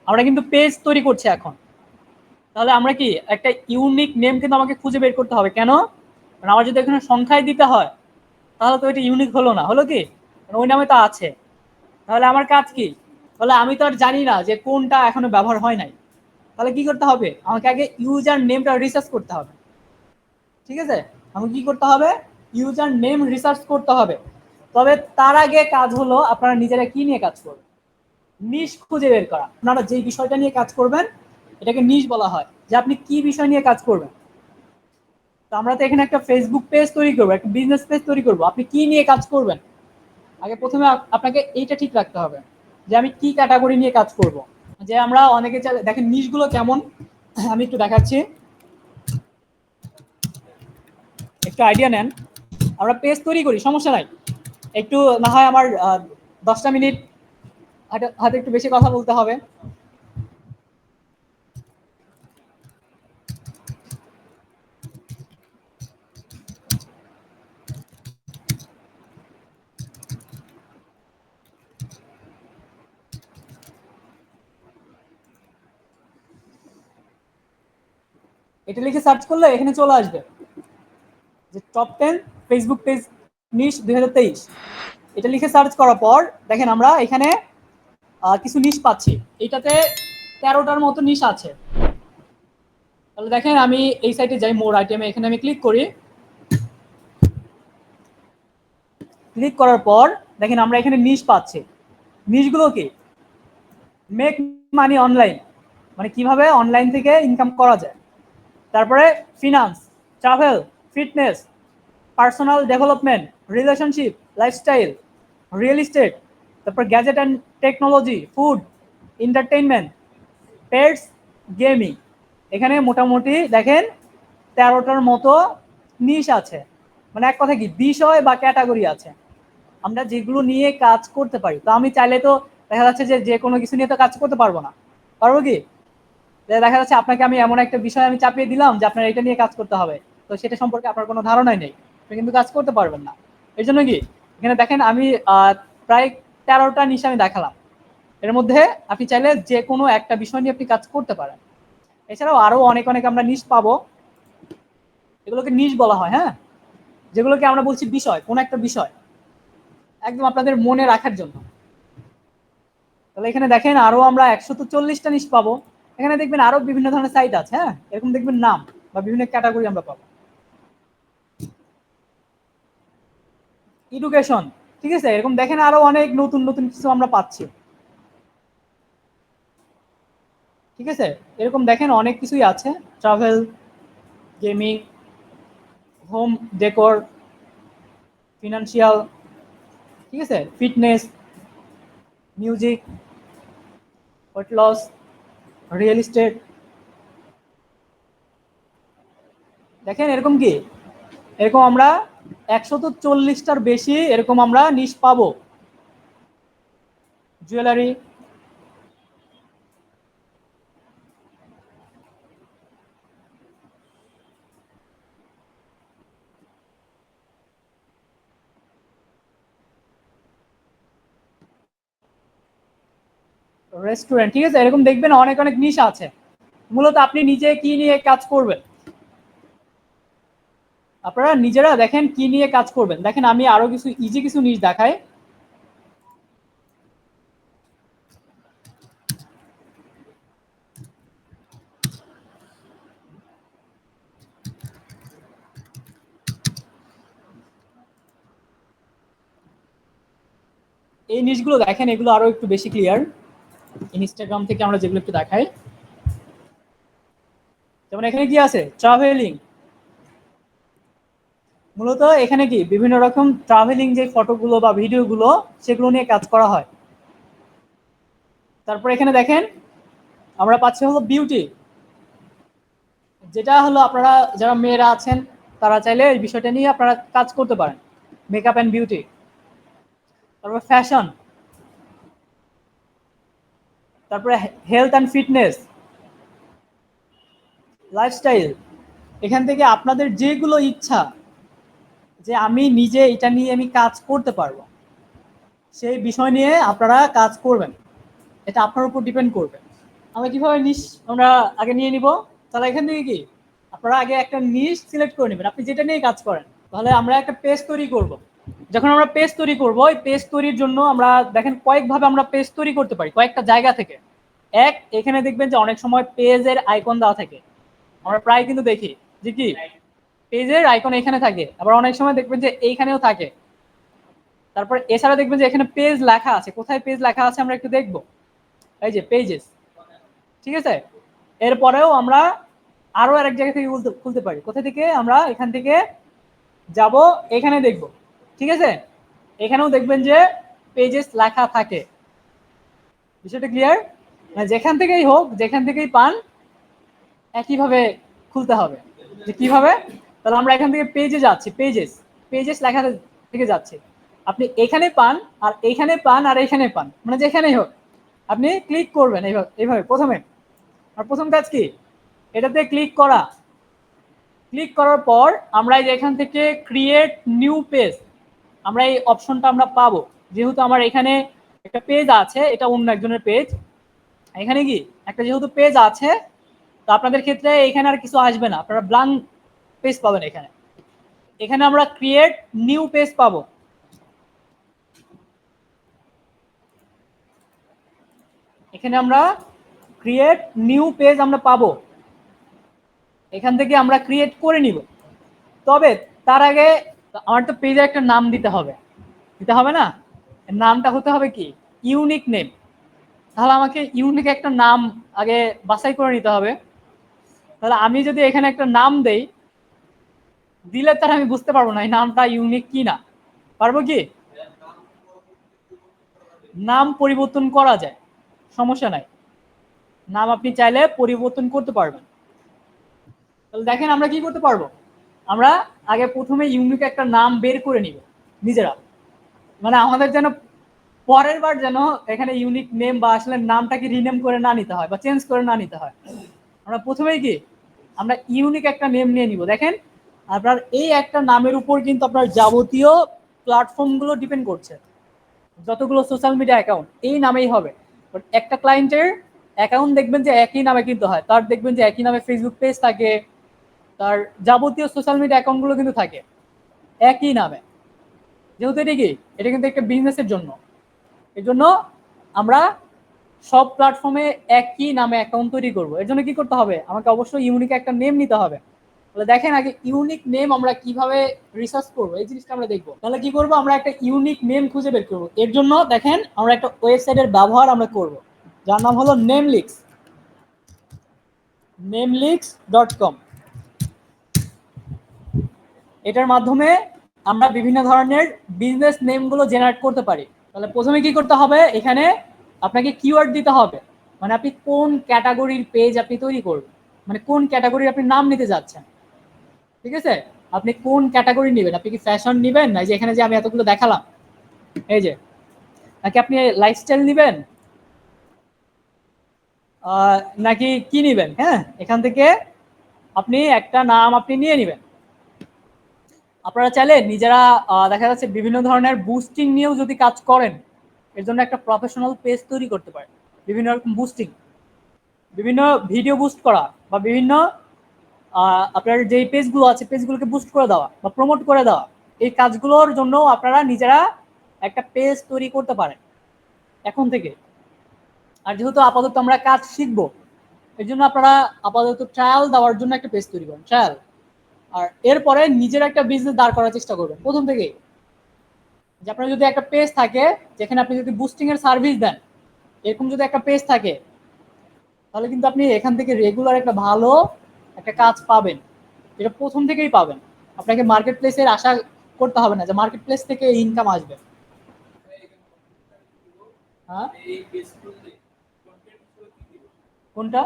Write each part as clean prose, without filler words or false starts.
আমরা কিন্তু পেজ তৈরি করছি এখন। তাহলে আমরা কি একটা ইউনিক নেম কিন্তু আমাকে খুঁজে বের করতে হবে। কেন? কারণ আমার যদি এখানে সংখ্যায় দিতে হয় তাহলে তো এটা ইউনিক হলো না, হলো কি? ওই নামে তো আছে। তাহলে আমার কাজ কি? তাহলে আমি তো আর জানি না যে কোনটা এখনো ব্যবহার হয় নাই। তাহলে কি করতে হবে? আমাকে আগে ইউজার নেমটা রিসার্চ করতে হবে। ঠিক আছে? আমাকে কি করতে হবে? ইউজার নেম রিসার্চ করতে হবে। তবে তার আগে কাজ হলো আপনারা নিজেরা কি নিয়ে কাজ করবেন, নিশ খুঁজে বের করা। আপনারা যেই বিষয়টা নিয়ে কাজ করবেন এটাকে নিশ বলা হয়, যে আপনি কি বিষয় নিয়ে কাজ করবেন। তো আমরা তো এখানে একটা ফেসবুক পেজ তৈরি করবো, একটা বিজনেস পেজ তৈরি করবো, আপনি কি নিয়ে কাজ করবেন আগে প্রথমে আপনাকে এইটা ঠিক রাখতে হবে যে আমি কি ক্যাটাগরি নিয়ে কাজ করব। যে আমরা অনেকে দেখেন নিশগুলো কেমন, আমি একটু দেখাচ্ছি, একটু আইডিয়া নেন। আমরা পেজ তৈরি করি, সমস্যা নাই, একটু না হয় আমার 10টা মিনিট হাতে একটু বেশি কথা বলতে হবে। এটা লিখে সার্চ করলে এখানে চলে আসবে যে টপ 10 ফেসবুক পেজ নিশ 2023। এটা লিখে সার্চ করার পর দেখেন আমরা এখানে কিছু নিশ পাচ্ছি। এটাতে 13টার মতো নিশ আছে। তাহলে দেখেন আমি এই সাইটে যাই, মোর আইটেমে, এখানে আমি ক্লিক করি। ক্লিক করার পর দেখেন আমরা এখানে নিশ পাচ্ছি। নিশগুলো কি? মেক মানি অনলাইন, মানে কিভাবে অনলাইন থেকে ইনকাম করা যায়। তারপরে finance, travel, fitness, personal development, relationship, lifestyle, real estate, তারপর gadget and technology, food, entertainment, pets, gaming. এখানে মোটামুটি দেখেন 13টার মতো নিশ আছে, মানে এক কথা কি বিষয় বা ক্যাটাগরি আছে আমরা যেগুলো নিয়ে কাজ করতে পারি। তো আমি চাইলে তো দেখা যাচ্ছে যে যে কোনো কিছু নিয়ে তো কাজ করতে পারবো না, পারবো কি? দেখা যাচ্ছে আপনাকে আমি এমন একটা বিষয় আমি চাপিয়ে দিলাম যে আপনার এটা নিয়ে কাজ করতে হবে, তো সেটা সম্পর্কে আপনার কোনো ধারণাই নেই, আপনি কিন্তু কাজ করতে পারবেন না। এই জন্য কি এখানে দেখেন আমি প্রায় 13টা নিশ আমি দেখালাম। এর মধ্যে আপনি চাইলে যে কোনো একটা বিষয় নিয়ে আপনি কাজ করতে পারেন। এছাড়াও আরো অনেক অনেক আমরা নিশ পাবো, এগুলোকে নিশ বলা হয়। হ্যাঁ, যেগুলোকে আমরা বলছি বিষয়, কোন একটা বিষয় একদম আপনাদের মনে রাখার জন্য। তাহলে এখানে দেখেন আরো আমরা 140টা নিশ পাবো। এখানে দেখবেন আরো বিভিন্ন ধরনের সাইট আছে। হ্যাঁ, এরকম দেখবেন নাম বা বিভিন্ন ক্যাটাগরি আমরা পাবো। এডুকেশন, ঠিক আছে, এরকম দেখেন আরো অনেক নতুন নতুন কিছু আমরা পাচ্ছি। ঠিক আছে, এরকম দেখেন অনেক কিছুই আছে, travel, gaming, home decor, financial, ঠিক আছে, fitness, music, weight loss, real estate. দেখেন এরকম কি, এরকম আমরা 140টার বেশি এরকম আমরা নিশ পাবো। জুয়েলারি, রেস্টুরেন্ট, ঠিক আছে, এরকম দেখবেন অনেক অনেক নিশ আছে। মূলত আপনি নিজে কি নিয়ে কাজ করবেন, আপনারা নিজেরা দেখেন কি নিয়ে কাজ করবেন। দেখেন আমি আরো কিছু ইজি কিছু নিশ দেখাই। এই নিশগুলো দেখেন, এগুলো আরো একটু বেশি ক্লিয়ার। ইনস্টাগ্রাম থেকে আমরা যেগুলো একটু দেখাই, যেমন এখানে কি আছে, ট্রাভেলিং। মূলত এখানে কি বিভিন্ন রকম ট্রাভেলিং যে ফটোগুলো বা ভিডিওগুলো সেগুলো নিয়ে কাজ করা হয়। তারপর এখানে দেখেন আমরা পাচ্ছি হলো বিউটি, যেটা হলো আপনারা যারা মেয়েরা আছেন তারা চাইলে এই বিষয়টা নিয়ে আপনারা কাজ করতে পারেন, মেকআপ অ্যান্ড বিউটি। তারপর ফ্যাশন, তারপরে হেলথ অ্যান্ড ফিটনেস, লাইফস্টাইল। এখান থেকে আপনাদের যেগুলো ইচ্ছা যে আমি নিজে এটা নিয়ে আমি কাজ করতে পারবো সেই বিষয় নিয়ে আপনারা কাজ করবেন, এটা আপনার উপর ডিপেন্ড করবে। আমরা কিভাবে নিশ আমরা আগে নিয়ে নিব, তাহলে এখান থেকে কি আপনারা আগে একটা নিশ সিলেক্ট করে নেবেন, আপনি যেটা নিয়ে কাজ করেন। তাহলে আমরা একটা পেজ তৈরি করব। যখন আমরা পেজ তৈরি করব, এই পেজ তৈরির জন্য আমরা দেখেন কয়েকভাবে আমরা পেজ তৈরি করতে পারি, কয়েকটা জায়গা থেকে। এক, এখানে দেখবেন যে অনেক সময় পেজের আইকন দেওয়া থাকে, আমরা প্রায় কিন্তু দেখি যে কি পেজের আইকন এখানে থাকে, আবার অনেক সময় দেখবেন যে এইখানেও থাকে। তারপর এছাড়া দেখবেন যে এখানে পেজ লেখা আছে, কোথায় পেজ লেখা আছে আমরা একটু দেখব, এই যে পেজেস, ঠিক আছে। এরপরেও আমরা আরো আরেক জায়গা থেকে খুলতে পারি, কোথা থেকে, আমরা এখান থেকে যাব, এখানে দেখব, ঠিক আছে। এখানেও দেখবেন যে পেজেস লেখা থাকে। বিষয়টা ক্লিয়ার? যেখান থেকেই হোক, যেখান থেকেই পান, একইভাবে খুলতে হবে। যে কিভাবে, তাহলে আমরা এখান থেকে পেজে যাচ্ছি, পেজেস, পেজেস লেখা থেকে যাচ্ছি, আপনি এখানে পান আর এইখানে পান আর এখানে পান, মানে যেখানেই হোক আপনি ক্লিক করবেন এইভাবে এইভাবে প্রথমে। আর প্রথম কাজ কি, এটাতে ক্লিক করা। ক্লিক করার পর আমরা এই যে এখান থেকে ক্রিয়েট নিউ পেজ, আমরা এই অপশনটা আমরা পাবো। যেহেতু আমার এখানে একটা পেজ আছে, এটা অন্য একজনের পেজ, এখানে কি একটা যেহেতু পেজ আছে, তো আপনাদের ক্ষেত্রে এখানে আর কিছু আসবে না, আপনারা ব্ল্যাঙ্ক পেজ পাবেন। এখানে এখানে আমরা ক্রিয়েট নিউ পেজ পাবো। এখানে আমরা ক্রিয়েট নিউ পেজ আমরা পাবো, এখান থেকে আমরা ক্রিয়েট করে নিব। তবে তার আগে আমার তো পেজে একটা নাম দিতে হবে, দিতে হবে না? নামটা হতে হবে কি, ইউনিক নেম। তাহলে আমাকে ইউনিক একটা নাম আগে বাছাই করে নিতে হবে। তাহলে আমি যদি এখানে একটা নাম দেই, দিলে তার আমি বুঝতে পারবো না এই নামটা ইউনিক কি না। পারবো কি? নাম পরিবর্তন করা যায়, সমস্যা নাই, নাম আপনি চাইলে পরিবর্তন করতে পারবেন। তাহলে দেখেন আমরা কি করতে পারবো, আমরা আগে প্রথমে ইউনিক একটা নাম বের করে নিব নিজেরা, মানে আমাদের যেন পরের বার যেন এখানে ইউনিক নেম বা আসলে নামটাকে রিনেম করে না নিতে হয় বা চেঞ্জ করে না নিতে হয়। আমরা প্রথমেই কি আমরা ইউনিক একটা নেম নিয়ে নিব। দেখেন আপনার এই একটা নামের উপর কিন্তু আপনার যাবতীয় প্ল্যাটফর্মগুলো ডিপেন্ড করছে, যতগুলো সোশ্যাল মিডিয়া অ্যাকাউন্ট এই নামেই হবে। বাট একটা ক্লায়েন্টের অ্যাকাউন্ট দেখবেন যে একই নামে কিন্তু হয়, তার দেখবেন যে একই নামে ফেসবুক পেজ থাকে, তার যাবতীয় সোশ্যাল মিডিয়া অ্যাকাউন্টগুলো কিন্তু থাকে একই নামে। যেহেতু এটা কি, এটা কিন্তু একটা বিজনেসের জন্য, এর জন্য আমরা সব প্ল্যাটফর্মে একই নামে অ্যাকাউন্ট তৈরি করব। এর জন্য কি করতে হবে, আমাকে অবশ্যই ইউনিক একটা নেম নিতে হবে। তাহলে দেখেন আগে ইউনিক নেম আমরা কিভাবে রিসার্চ করবো এই জিনিসটা আমরা দেখবো। তাহলে কি করবো, আমরা একটা ইউনিক নেম খুঁজে বের করবো। এর জন্য দেখেন আমরা একটা ওয়েবসাইটের ব্যবহার আমরা করব, যার নাম হলো নেমলিক্স, নেমলিক্স.com। এটার মাধ্যমে আমরা বিভিন্ন ধরনের বিজনেস নেমগুলো জেনারেট করতে পারি। তাহলে প্রথমে কি করতে হবে, এখানে আপনাকে কিওয়ার্ড দিতে হবে, মানে আপনি কোন ক্যাটাগরির পেজ আপনি তৈরি করবেন, মানে কোন ক্যাটাগরির আপনি নাম নিতে যাচ্ছেন, ঠিক আছে। আপনি কোন ক্যাটাগরি নেবেন, আপনি কি ফ্যাশন নেবেন, না যে এখানে যে আমি এতগুলো দেখালাম এই যে, নাকি আপনি লাইফস্টাইল নেবেন, নাকি কি নেবেন। হ্যাঁ, এখান থেকে আপনি একটা নাম আপনি নিয়ে নেবেন। আপনারা চাইলে নিজেরা দেখা যাচ্ছে বিভিন্ন ধরনের বুস্টিং নিয়েও যদি কাজ করেন, এর জন্য একটা প্রফেশনাল পেজ তৈরি করতে পারেন। বিভিন্ন রকম বুস্টিং, বিভিন্ন ভিডিও বুস্ট করা বা বিভিন্ন আপনার যে পেজগুলো আছে পেজগুলোকে বুস্ট করে দেওয়া বা প্রমোট করে দেওয়া, এই কাজগুলোর জন্য আপনারা নিজেরা একটা পেজ তৈরি করতে পারেন এখন থেকে। আর যেহেতু আপাতত আমরা কাজ শিখবো, এর জন্য আপনারা আপাতত ট্রায়াল দেওয়ার জন্য একটা পেজ তৈরি করেন, ট্রায়াল। আর এরপরে নিজের একটা বিজনেস দাঁড় করার চেষ্টা করবেন প্রথম থেকেই। যে আপনার যদি একটা পেজ থাকে যেখানে আপনি যদি বুস্টিং এর সার্ভিস দেন, এরকম যদি একটা পেজ থাকে, তাহলে কিন্তু আপনি এখান থেকে রেগুলার একটা ভালো একটা কাজ পাবেন, এটা প্রথম থেকেই পাবেন। আপনাকে মার্কেট প্লেসের আশা করতে হবে না যে মার্কেট প্লেস থেকে ইনকাম আসবে। হ্যাঁ, কোনটা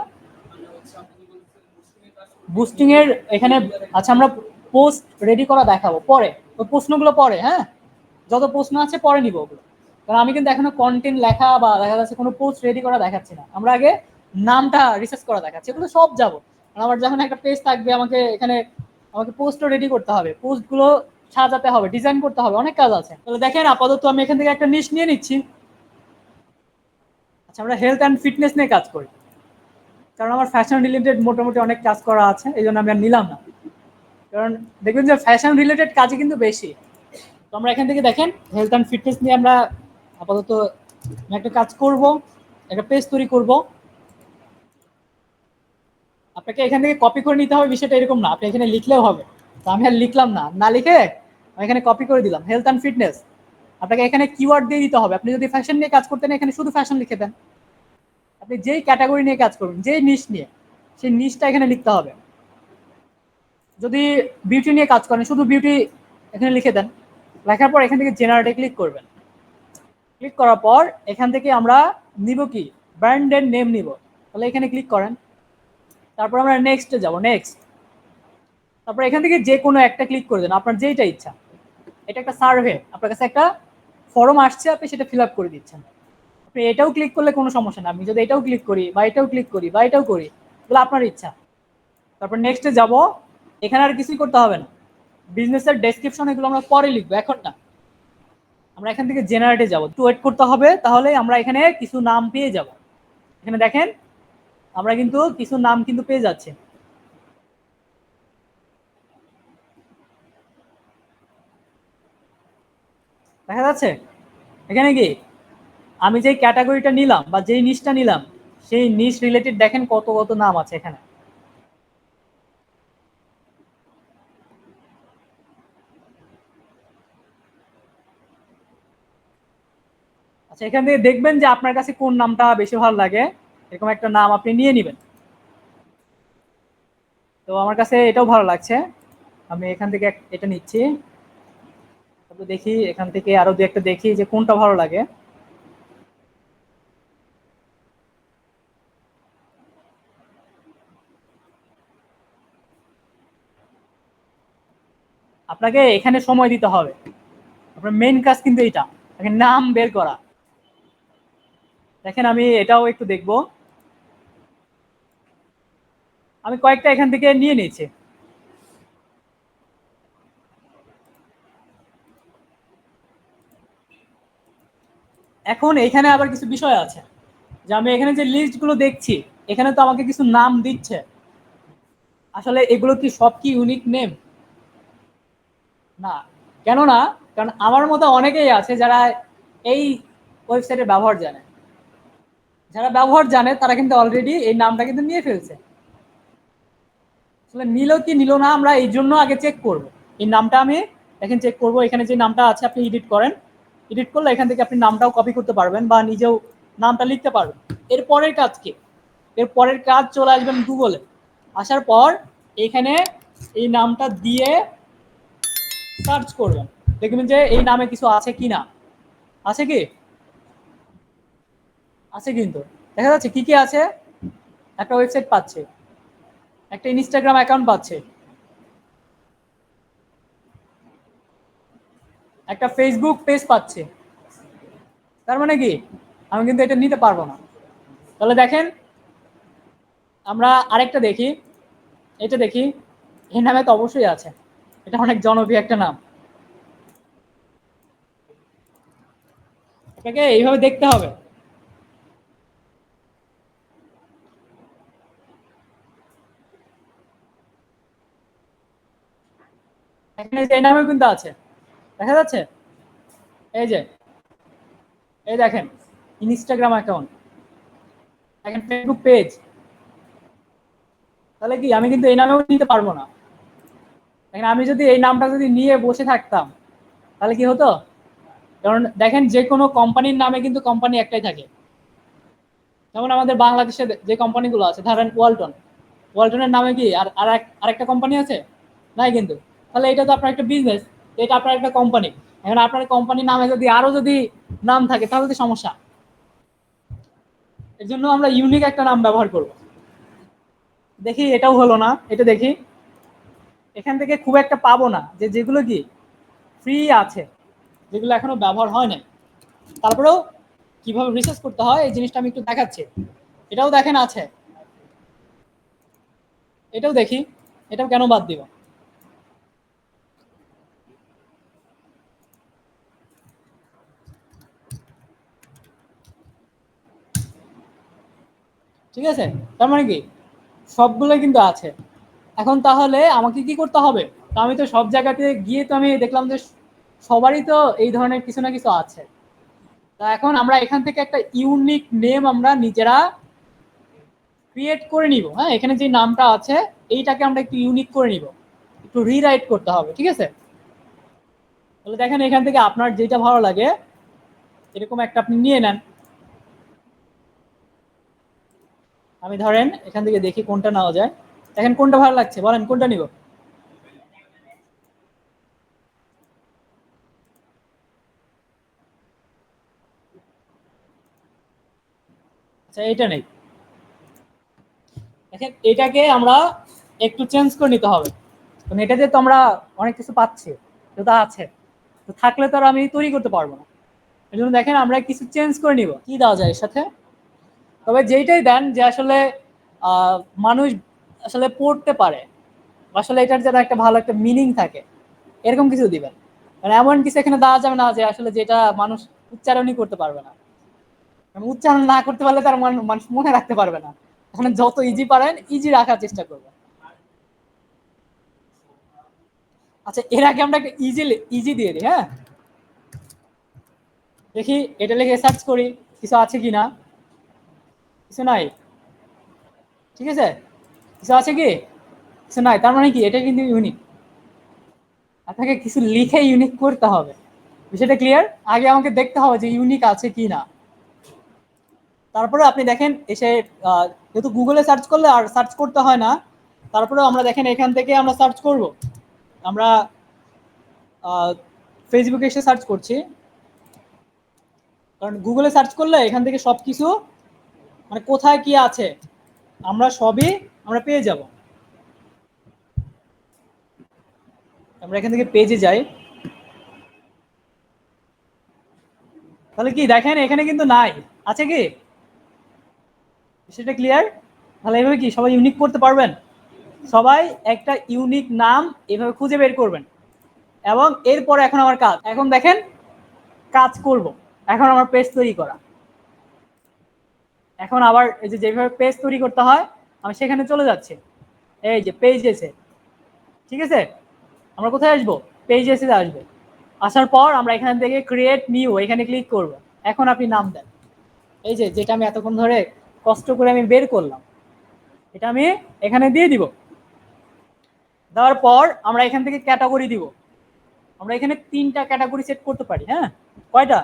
বুস্টিং এর এখানে? আচ্ছা, আমরা পোস্ট রেডি করা দেখাবো পরে, ওই প্রশ্নগুলো পরে। হ্যাঁ, যত প্রশ্ন আছে পরে নিব ওগুলো, কারণ আমি কিন্তু এখনো কন্টেন্ট লেখা বা দেখা যাচ্ছে কোনো পোস্ট রেডি করা দেখাচ্ছি না, আমরা আগে নামটা রিসার্চ করা দেখাচ্ছি, এগুলো সব যাবো। আমার যখন একটা পেজ থাকবে, আমাকে এখানে আমাকে পোস্টও রেডি করতে হবে, পোস্টগুলো সাজাতে হবে, ডিজাইন করতে হবে, অনেক কাজ আছে। তাহলে দেখেন আপাতত আমি এখান থেকে একটা নিশ নিয়ে নিচ্ছি। আচ্ছা, আমরা হেলথ অ্যান্ড ফিটনেস নিয়ে কাজ করি। কারণ আমার ফ্যাশন রিলেটেড মোটামুটি অনেক কাজ করা আছে, এই জন্য আমি আর নিলাম না। কারণ দেখবেন যে ফ্যাশন রিলেটেড কাজই কিন্তু বেশি। তো আমরা এখান থেকে দেখেন হেলথ অ্যান্ড ফিটনেস নিয়ে আমরা আপাতত একটা কাজ করব, একটা পেজ তৈরি করব। আপনাকে এখান থেকে কপি করে নিতে হবে বিষয়টা এরকম না, আপনি এখানে লিখলেও হবে। তো আমি আর লিখলাম না, না লিখে আমি এখানে কপি করে দিলাম হেলথ অ্যান্ড ফিটনেস। আপনাকে এখানে কিওয়ার্ড দিয়ে দিতে হবে। আপনি যদি ফ্যাশন নিয়ে কাজ করতেন এখানে শুধু ফ্যাশন লিখে দেন। আপনি যেই ক্যাটাগরি নিয়ে কাজ করবেন, যেই নিশ নিয়ে, সেই নিশটা এখানে লিখতে হবে। যদি বিউটি নিয়ে কাজ করেন শুধু বিউটি এখানে লিখে দেন। লেখার পর এখান থেকে জেনারেটে ক্লিক করবেন। ক্লিক করার পর এখান থেকে আমরা নিব কি ব্র্যান্ডের নেম নিব। তাহলে এখানে ক্লিক করেন। তারপর আমরা নেক্সটে যাব, নেক্সট। তারপর এখান থেকে যে কোনো একটা ক্লিক করে দেন, আপনার যেইটা ইচ্ছা। এটা একটা সার্ভে, আপনার কাছে একটা ফর্ম আসছে, আপনি সেটা ফিল আপ করে দিচ্ছেন। আপনি এটাও ক্লিক করলে কোনো সমস্যা না, আমি যদি এটাও ক্লিক করি বা এটাও ক্লিক করি বা এটাও করি, তাহলে আপনার ইচ্ছা। তারপর নেক্সটে যাব। এখানে আর কিছুই করতে হবে না, বিজনেসের ডেসক্রিপশন এগুলো আমরা পরে লিখবো, এখন না। আমরা এখান থেকে জেনারেটে যাব, একটু ওয়েট করতে হবে, তাহলে আমরা এখানে কিছু নাম পেয়ে যাব। এখানে দেখেন আমরা কিন্তু কিছু নাম কিন্তু পেয়ে যাচ্ছে। দেখা যাচ্ছে এখানে কি আমি যেই ক্যাটাগরিটা নিলাম বা যেই নিশটা নিলাম সেই নিশ রিলেটেড দেখেন কত কত নাম আছে এখানে। আচ্ছা, এখান থেকে দেখবেন যে আপনার কাছে কোন নামটা বেশি ভালো লাগে, এরকম একটা নাম আপনি নিয়ে নেবেন। তো আমার কাছে এটাও ভালো লাগছে, আমি এখান থেকে এটা নিচ্ছি। তারপর দেখি এখান থেকে আরো দু একটা দেখি যে কোনটা ভালো লাগে। আপনাকে এখানে সময় দিতে হবে, আপনার মেইন কাজ কিন্তু এটা, এখানে নাম বের করা। দেখেন আমি এটাও একটু দেখবো, আমি কয়েকটা এখান থেকে নিয়ে নিয়েছি। এখন এখানে আবার কিছু বিষয় আছে, যে আমি এখানে যে লিস্টগুলো দেখছি এখানে তো আমাকে কিছু নাম দিচ্ছে, আসলে এগুলো কি সব কি ইউনিক নেম? না। কেন না? কারণ আমার মতো অনেকেই আছে যারা এই ওয়েবসাইটের ব্যবহার জানে। যারা ব্যবহার জানে তারা কিন্তু অলরেডি এই নামটা কিন্তু নিয়ে ফেলছে। আসলে নিল কি নিল না আমরা এই জন্য আগে চেক করব। এই নামটা আমি দেখেন চেক করব, এখানে যে নামটা আছে আপনি এডিট করেন, এডিট করলে এখান থেকে আপনি নামটাও কপি করতে পারবেন বা নিজেও নামটা লিখতে পারবেন। এর পরের কাজ কি? এর পরের কাজ চলে আসবেন গুগলে, আসার পর এখানে এই নামটা দিয়ে সার্চ করবেন, দেখবেন যে এই নামে কিছু আছে কি না। আছে কি? আছে কিন্তু। দেখা যাচ্ছে কি কি আছে, একটা ওয়েবসাইট পাচ্ছে, একটা ইনস্টাগ্রাম অ্যাকাউন্ট পাচ্ছে, একটা ফেসবুক পেজ পাচ্ছে। তার মানে কি আমি কিন্তু এটা নিতে পারবো না। তাহলে দেখেন আমরা আরেকটা দেখি, এটা দেখি, এই নামে তো অবশ্যই আছে, এটা অনেক জনপ্রিয় একটা নাম। এটাকে এইভাবে দেখতে হবে। এখানে এই নামেও কিন্তু আছে, দেখা যাচ্ছে। এই যে এই দেখেন ইনস্টাগ্রাম অ্যাকাউন্ট, দেখেন ফেসবুক পেজ। তাহলে কি আমি কিন্তু এই নামেও নিতে পারবো না। দেখেন আমি যদি এই নামটা যদি নিয়ে বসে থাকতাম তাহলে কি হতো? কারণ দেখেন যে কোনো কোম্পানির নামে কিন্তু কোম্পানি একটাই থাকে। যেমন আমাদের বাংলাদেশে যে কোম্পানিগুলো আছে, ধরেন ওয়ালটন, ওয়ালটনের নামে কি আরেকটা কোম্পানি আছে? নাই কিন্তু। তাহলে এটা তো আপনার একটা বিজনেস, এটা আপনার একটা কোম্পানি। এখন আপনার কোম্পানির নামে যদি আরো যদি নাম থাকে তাহলে তো সমস্যা। এর জন্য আমরা ইউনিক একটা নাম ব্যবহার করব। দেখি এটাও হলো না, এটা দেখি। এখান থেকে খুব একটা পাবো না, যে যেগুলো কি ফ্রি আছে, যেগুলো এখনো ব্যবহার হয় না। তারপরেও কিভাবে রিসার্চ করতে হয় এই জিনিসটা আমি একটু দেখাচ্ছি। এটাও দেখেন আছে, এটাও দেখি, এটাও কেন বাদ দিব? ঠিক ঠিক আছে, তার মানে কি সবগুলো কিন্তু আছে। এখন তাহলে আমাকে কি করতে হবে? তো আমি তো সব জায়গাতে গিয়ে তো আমি দেখলাম যে সবারই তো এই ধরনের কিছু না কিছু আছে। তা এখন আমরা এখান থেকে একটা ইউনিক নেম আমরা নিজেরা ক্রিয়েট করে নিব। হ্যাঁ, এখানে যে নামটা আছে এইটাকে আমরা একটু ইউনিক করে নিব, একটু রিরাইট করতে হবে। ঠিক আছে, তাহলে দেখেন এখান থেকে আপনার যেটা ভালো লাগে এরকম একটা আপনি নিয়ে নেন। আমি ধরেন এখান থেকে দেখি কোনটা নেওয়া যায়। দেখেন কোনটা ভালো লাগছে, বলেন কোনটা নিব? আচ্ছা, এটা নেই। দেখেন এটাকে আমরা একটু চেঞ্জ করে নিতে হবে, কারণ এটাতে তো আমরা অনেক কিছু পাচ্ছি, তো তা আছে, তো থাকলে তো আর আমি তৈরি করতে পারবো না। এই জন্য দেখেন আমরা কিছু চেঞ্জ করে নিব। কি দেওয়া যায় এর সাথে? তবে যেইটাই দেন যে আসলে মানুষ আসলে পড়তে পারে, আসলে এটার যেন একটা ভালো একটা মিনিং থাকে, এরকম কিছু দিবেন। মানে এমন কিছু এখানে দেওয়া যাবে না যে আসলে যেটা মানুষ উচ্চারণই করতে পারবে না। কারণ উচ্চারণ না করতে পারলে তার মানুষ মনে রাখতে পারবে না। এখানে যত ইজি পারেন ইজি রাখার চেষ্টা করবেন। আচ্ছা, এর আগে আমরা একটা ইজি ইজি দিয়ে দিই। হ্যাঁ, দেখি এটা লিখে সার্চ করি কিছু আছে কিনা। কিছু নাই। ঠিক আছে, কিছু আছে কি? কিছু নাই, তার মানে কি এটা কিন্তু ইউনিক। আপনাকে কিছু লিখে ইউনিক করতে হবে। বিষয়টা ক্লিয়ার? আগে আমাকে দেখতে হবে যে ইউনিক আছে কি না। তারপরে আপনি দেখেন এসে যেহেতু গুগলে সার্চ করলে আর সার্চ করতে হয় না, তারপরে আমরা দেখেন এখান থেকে আমরা সার্চ করব। আমরা ফেসবুকে এসে সার্চ করছি, কারণ গুগলে সার্চ করলে এখান থেকে সব কিছু মানে কোথায় কি আছে আমরা সবই আমরা পেয়ে যাব। আমরা এখান থেকে পেজে যাই, তাহলে কি দেখেন এখানে কিন্তু নাই। আছে কি? সেটা ক্লিয়ার? তাহলে এইভাবে কি সবাই ইউনিক করতে পারবেন? সবাই একটা ইউনিক নাম এভাবে খুঁজে বের করবেন। এবং এরপরে এখন আমার কাজ, এখন দেখেন কাজ করব। এখন আমার পেজ তৈরি করা, এখন আবার এই যে যেভাবে পেজ তৈরি করতে হয় আমি সেখানে চলে যাচ্ছি। এই যে পেজ এসে, ঠিক আছে, আমরা কোথায় আসবো? পেজ এসে আসবো। আসার পর আমরা এখান থেকে ক্রিয়েট নিউ এখানে ক্লিক করব। এখন আপনি নাম দেন। এই যে যেটা আমি এতক্ষণ ধরে কষ্ট করে আমি বের করলাম এটা আমি এখানে দিয়ে দিব। দেওয়ার পর আমরা এখান থেকে ক্যাটাগরি দিব। আমরা এখানে 3টা ক্যাটাগরি সেট করতে পারি। হ্যাঁ, কয়টা?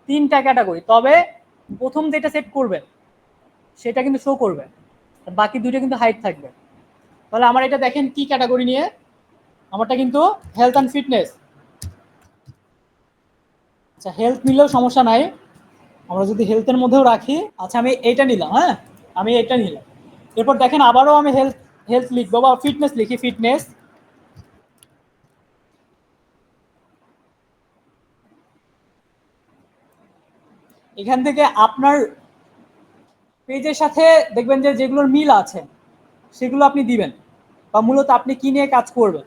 3টা ক্যাটাগরি। তবে প্রথম যেটা সেট করবেন সেটা কিন্তু শো করবে, বাকি দুটো কিন্তু হাইড থাকবে। তাহলে আমার এটা দেখেন কি ক্যাটাগরি নিয়ে, আমারটা কিন্তু হেলথ অ্যান্ড ফিটনেস। আচ্ছা, হেলথ নিলেও সমস্যা নাই, আমরা যদি হেলথের মধ্যেও রাখি। আচ্ছা, আমি এটা নিলাম। হ্যাঁ, আমি এটা নিলাম। এরপর দেখেন আবারও আমি হেলথ হেলথ লিখবো বা ফিটনেস লিখি, ফিটনেস। এখান থেকে আপনার পেজের সাথে দেখবেন যে যেগুলোর মিল আছে সেগুলো আপনি দিবেন, বা মূলত আপনি কি নিয়ে কাজ করবেন।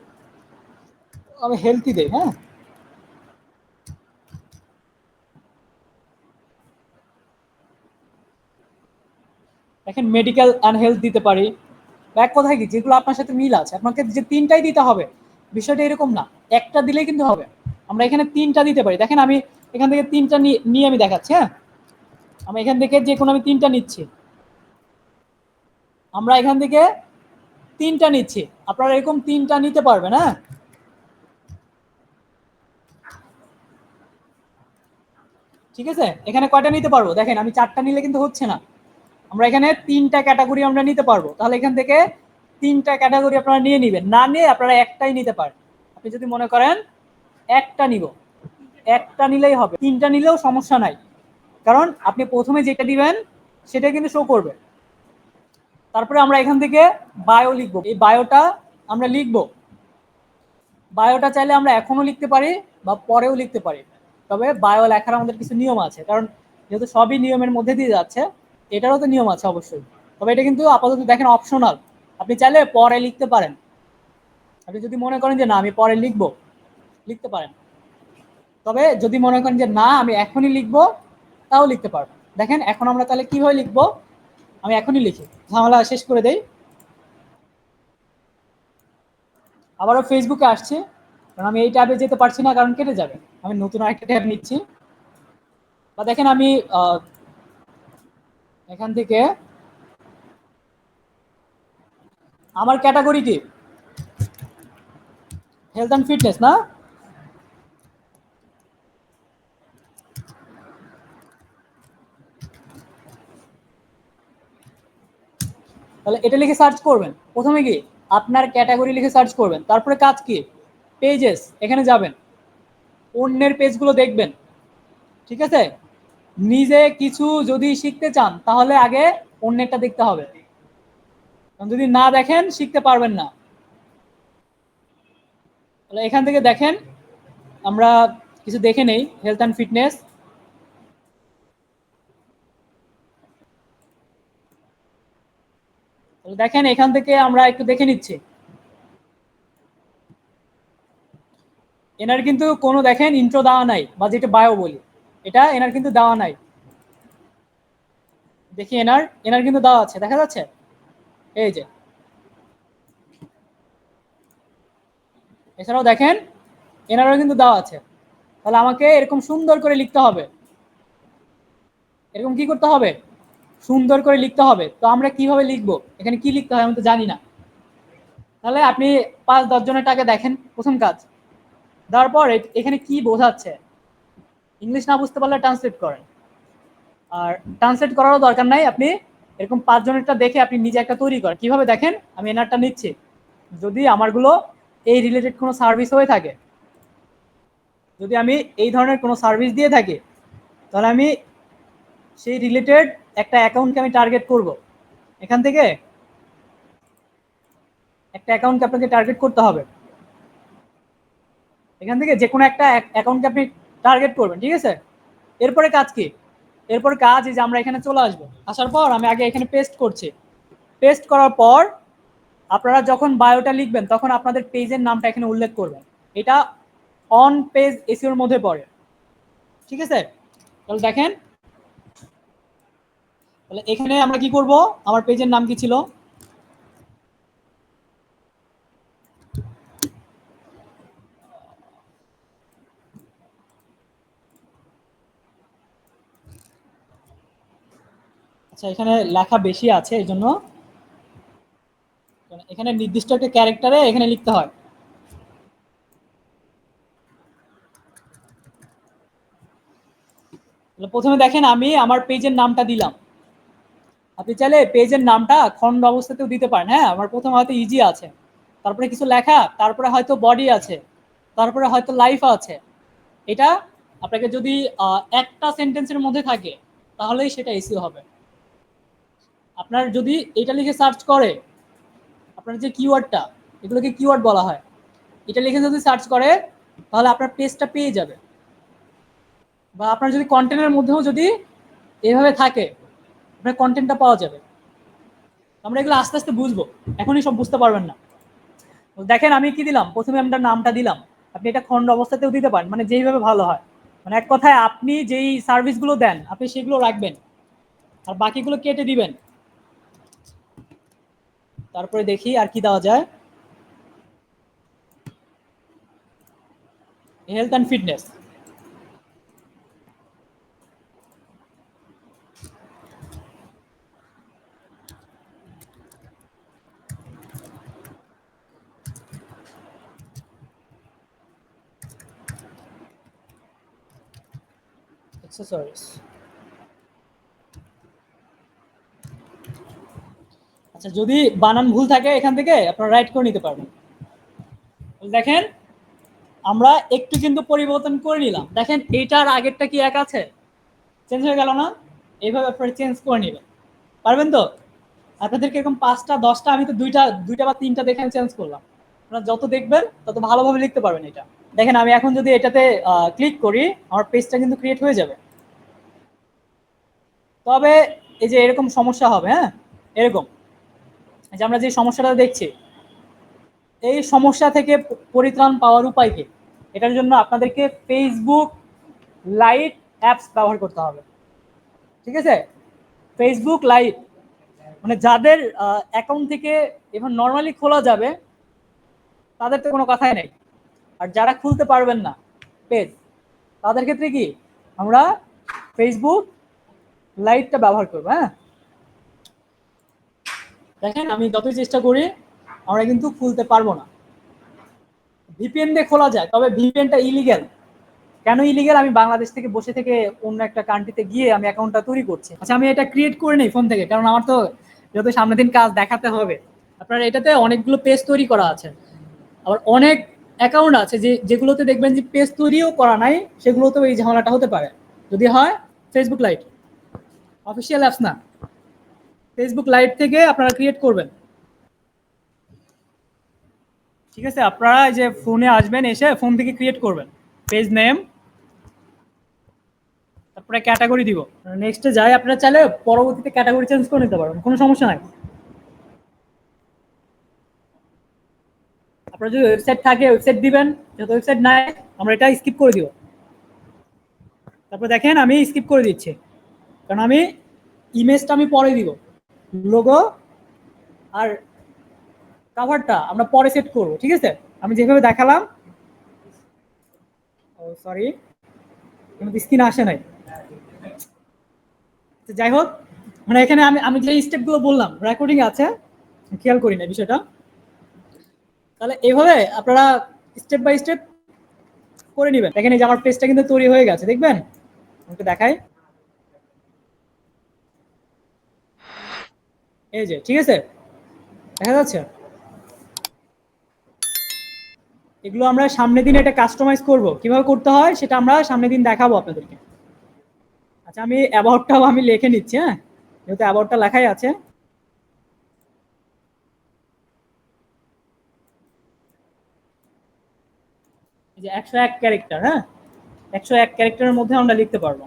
আমি হেলথই দেই। হ্যাঁ, দেখেন মেডিকেল অ্যান্ড হেলথ দিতে পারি। এক কথায় কি যেগুলো আপনার সাথে মিল আছে, আপনাকে যে 3টাই দিতে হবে বিষয়টা এরকম না, একটা দিলেই কিন্তু হবে। আমরা এখানে 3টা দিতে পারি। দেখেন আমি এখান থেকে 3টা নিয়ে আমি দেখাচ্ছি। হ্যাঁ, আমি এখান থেকে যে কোনো আমি 3টা নিচ্ছি। আমরা এখান থেকে 3টা নিচ্ছি, আপনারা এরকম 3টা নিতে পারবেন। হ্যাঁ, ঠিক আছে, এখানে কয়টা নিতে পারবো? দেখেন আমি 4টা নিলে কিন্তু হচ্ছে না। আমরা এখানে 3টা ক্যাটাগরি আমরা নিতে পারবো। তাহলে এখান থেকে 3টা ক্যাটাগরি আপনারা নিয়ে নিবেন, না নিয়ে আপনারা একটাই নিতে পারেন। আপনি যদি মনে করেন একটা নিব, একটা নিলেই হবে, 3টা নিলেও সমস্যা নাই, কারণ আপনি প্রথমে যেটা দিবেন সেটা কিন্তু শো করবে। তারপরে আমরা এখান থেকে বায়ো লিখবো, এই বায়োটা আমরা লিখবো। বায়োটা চাইলে আমরা এখনো লিখতে পারি বা পরেও লিখতে পারি, তবে বায়ো লেখার আমাদের কিছু নিয়ম আছে, কারণ যেহেতু সবই নিয়মের মধ্যে দিয়ে যাচ্ছে এটারও তো নিয়ম আছে অবশ্যই। তবে এটা কিন্তু আপাতত দেখেন অপশনাল, আপনি চাইলে পরে লিখতে পারেন। আপনি যদি মনে করেন যে না আমি পরে লিখবো, লিখতে পারেন। তবে যদি মনে করেন যে না আমি এখনই লিখবো, তাও লিখতে পারবেন। দেখেন এখন আমরা তাহলে কিভাবে লিখবো, আমি এখনই লিখি, ঝামেলা শেষ করে দেই। আবারও ফেসবুকে আসছে, কারণ আমি এই ট্যাবে যেতে পারছি না, কারণ কেটে যাবে। আমি নতুন আরেকটা ট্যাব নিচ্ছি। বা দেখেন আমি এখান থেকে আমার ক্যাটাগরি কি, হেলথ অ্যান্ড ফিটনেস না? তাহলে এটা লিখে সার্চ করবেন। প্রথমে কি আপনার ক্যাটাগরি লিখে সার্চ করবেন, তারপরে কাজ কি, পেজেস, এখানে যাবেন, অন্যের পেজগুলো দেখবেন। ঠিক আছে, নিজে কিছু যদি শিখতে চান তাহলে আগে অন্যেরটা দেখতে হবে, কারণ যদি না দেখেন শিখতে পারবেন না। তাহলে এখান থেকে দেখেন, আমরা কিছু দেখে নেই হেলথ অ্যান্ড ফিটনেস। তাহলে দেখেন এখান থেকে আমরা একটু দেখে নিচ্ছি, এনার কিন্তু কোনো দেখেন ইন্ট্রো দেওয়া নাই, বা যেটা বায়ো বলি, এটা এনার কিন্তু দেওয়া নাই। দেখি এনার এনার কিন্তু দেওয়া আছে, দেখা যাচ্ছে, এই যে। এছাড়াও দেখেন এনারও কিন্তু দেওয়া আছে। তাহলে আমাকে এরকম সুন্দর করে লিখতে হবে, এরকম কি করতে হবে, সুন্দর করে লিখতে হবে। তো আমরা কিভাবে লিখবো, এখানে কি লিখতে হয় আমি তো জানি না। তাহলে আপনি 5-10 জনের টাকে দেখেন, প্রথম কাজ। দেওয়ার পর এখানে কি বোঝাচ্ছে, ইংলিশ না বুঝতে পারলে ট্রান্সলেট করেন। আর ট্রান্সলেট করারও দরকার নাই, আপনি এরকম 5 জনেরটা দেখে আপনি নিজে একটা তৈরি করেন। কিভাবে দেখেন, আমি এনারটা নিচ্ছি, যদি আমারগুলো এই রিলেটেড কোনো সার্ভিস হয়ে থাকে, যদি আমি এই ধরনের কোনো সার্ভিস দিয়ে থাকি, তাহলে আমি সেই রিলেটেড একটা অ্যাকাউন্টকে আমি টার্গেট করব। এখান থেকে একটা অ্যাকাউন্টকে আপনাকে টার্গেট করতে হবে, এখান থেকে যে কোনো একটা অ্যাকাউন্টকে আপনি টার্গেট করবেন। ঠিক আছে, এরপরে কাজ কি, এরপর কাজ এই যে আমরা এখানে চলে আসবো, আসার পর আমি আগে এখানে পেস্ট করছি। পেস্ট করার পর আপনারা যখন বায়োটা লিখবেন তখন আপনাদের পেজের নামটা এখানে উল্লেখ করবেন। এটা অন পেজ এসইওর মধ্যে পড়ে। ঠিক আছে, তাহলে দেখেন, তাহলে এখানে আমরা কি করব, আমার পেজের নাম কি ছিল, আচ্ছা এখানে লেখা বেশি আছে এই জন্য এখানে নির্দিষ্ট একটা ক্যারেক্টারে এখানে লিখতে হয়। প্রথমে দেখেন আমি আমার পেজের নামটা দিলাম, আপনি চাইলে পেজের নামটা খন্ড অবস্থাতেও দিতে পারেন। হ্যাঁ, আমার প্রথমে হয়তো ইজি আছে, তারপরে কিছু লেখা, তারপরে হয়তো বডি আছে, তারপরে হয়তো লাইফ আছে। এটা আপনাকে যদি একটা সেন্টেন্সের মধ্যে থাকে তাহলেই সেটা এসইও হবে। আপনার যদি এটা লিখে সার্চ করে, আপনার যে কিওয়ার্ডটা, এগুলোকে কিওয়ার্ড বলা হয়, এটা লিখে যদি সার্চ করে তাহলে আপনার পেজটা পেয়ে যাবে। বা আপনার যদি কন্টেন্টের মধ্যেও যদি এভাবে থাকে, আপনার কন্টেন্টটা পাওয়া যাবে। আমরা এগুলো আস্তে আস্তে বুঝবো, এখনই সব বুঝতে পারবেন না। দেখেন আমি কি দিলাম, প্রথমে আমরা নামটা দিলাম, আপনি এটা খন্ড অবস্থাতেও দিতে পারেন, মানে যেইভাবে ভালো হয়। মানে এক কথায় আপনি যেই সার্ভিসগুলো দেন আপনি সেগুলো রাখবেন, আর বাকিগুলো কেটে দিবেন। তারপরে দেখি আর কি দেওয়া যায়, হেলথ অ্যান্ড ফিটনেস। অ্যাক্সেসরিজ। আচ্ছা যদি বানান ভুল থাকে এখান থেকে আপনারা রাইট করে নিতে পারবেন। দেখেন আমরা একটু কিন্তু পরিবর্তন করে নিলাম, দেখেন এইটার আগেরটা কি এক আছে, চেঞ্জ হয়ে গেল না? এইভাবে আপনারা চেঞ্জ করে নেবেন, পারবেন তো? আপনাদেরকে এরকম 5টা 10টা, আমি তো দুইটা দুইটা বা তিনটা দেখে চেঞ্জ করলাম। আপনারা যত দেখবেন তত ভালোভাবে লিখতে পারবেন এটা। দেখেন আমি এখন যদি এটাতে ক্লিক করি আমার পেজটা কিন্তু ক্রিয়েট হয়ে যাবে। তবে এই যে এরকম সমস্যা হবে, হ্যাঁ এরকম, এই যে আমরা যে সমস্যাটা দেখছি, এই সমস্যা থেকে পরিত্রাণ পাওয়ার উপায় কি, এটার জন্য আপনাদেরকে ফেসবুক লাইট অ্যাপস ব্যবহার করতে হবে। ঠিক আছে, ফেসবুক লাইট, মানে যাদের অ্যাকাউন্ট থেকে এখন নর্মালি খোলা যাবে তাদের তো কোনো কথাই নেই। আর যারা খুলতে পারবেন না পেজ, তাদের ক্ষেত্রে কি আমরা ফেসবুক লাইটটা ব্যবহার করবো। হ্যাঁ, দেখেন আমি যতই চেষ্টা করি আমরা কিন্তু খুলতে পারবো না। ভিপিএন দিয়ে খোলা যায়, তবে ভিপিএনটা ইলিগ্যাল। কেন ইলিগ্যাল? আমি বাংলাদেশ থেকে বসে থেকে অন্য একটা কান্ট্রিতে গিয়ে আমি অ্যাকাউন্টটা তৈরি করছি। আচ্ছা, আমি এটা ক্রিয়েট করে নেই ফোন থেকে, কারণ আমার তো যত সামনের দিন কাজ দেখাতে হবে। আপনার এটাতে অনেকগুলো পেজ তৈরি করা আছে, আবার অনেক অ্যাকাউন্ট আছে যেগুলোতে দেখবেন যে পেজ তৈরিও করা নাই, সেগুলোতেও এই ঝামেলাটা হতে পারে। যদি হয় ফেসবুক লাইট, অফিসিয়াল অ্যাপস না, ফেসবুক লাইট থেকে আপনারা ক্রিয়েট করবেন। ঠিক আছে, আপনারা এই যে ফোনে আসবেন, এসে ফোন থেকে ক্রিয়েট করবেন পেজ নেম, তারপরে ক্যাটাগরি দিব। নেক্সটে যাই, আপনারা চাইলে পরবর্তীতে ক্যাটাগরি চেঞ্জ করে নিতে পারবেন, কোনো সমস্যা নাই। আপনার যদি ওয়েবসাইট থাকে ওয়েবসাইট দিবেন, যেহেতু ওয়েবসাইট নাই আমরা এটা স্কিপ করে দিব। তারপর দেখেন আমি স্কিপ করে দিচ্ছি, কারণ আমি ইমেজটা আমি পরে দিব, লোগো আর কাভারটা আমরা পরে সেট করব। ঠিক আছে, আমি যেভাবে দেখালাম। ও সরি, কিন্তু স্ক্রিন আসে নাই। তো যাই হোক, মানে এখানে আমি আমি যে স্টেপগুলো বললাম রেকর্ডিং আছে, খেয়াল করি না বিষয়টা। তাহলে এইভাবে আপনারা স্টেপ বাই স্টেপ করে নেবেন। দেখেন এই যে আমার পেজটা কিন্তু তৈরি হয়ে গেছে, দেখবেন আমাকে দেখাই, এই যে ঠিক আছে দেখা যাচ্ছে। এগুলো আমরা সামনের দিন এটা কাস্টমাইজ করব, কিভাবে করতে হয় সেটা আমরা সামনের দিন দেখাবো আপনাদেরকে। আচ্ছা, আমি অ্যাবাউটটাও আমি লিখে নিচ্ছি, হ্যাঁ, যেহেতু অ্যাবাউটটা লেখাই আছে। এই যে 101 ক্যারেক্টার, হ্যাঁ, 101 ক্যারেক্টারের মধ্যে আমরা লিখতে পারবো।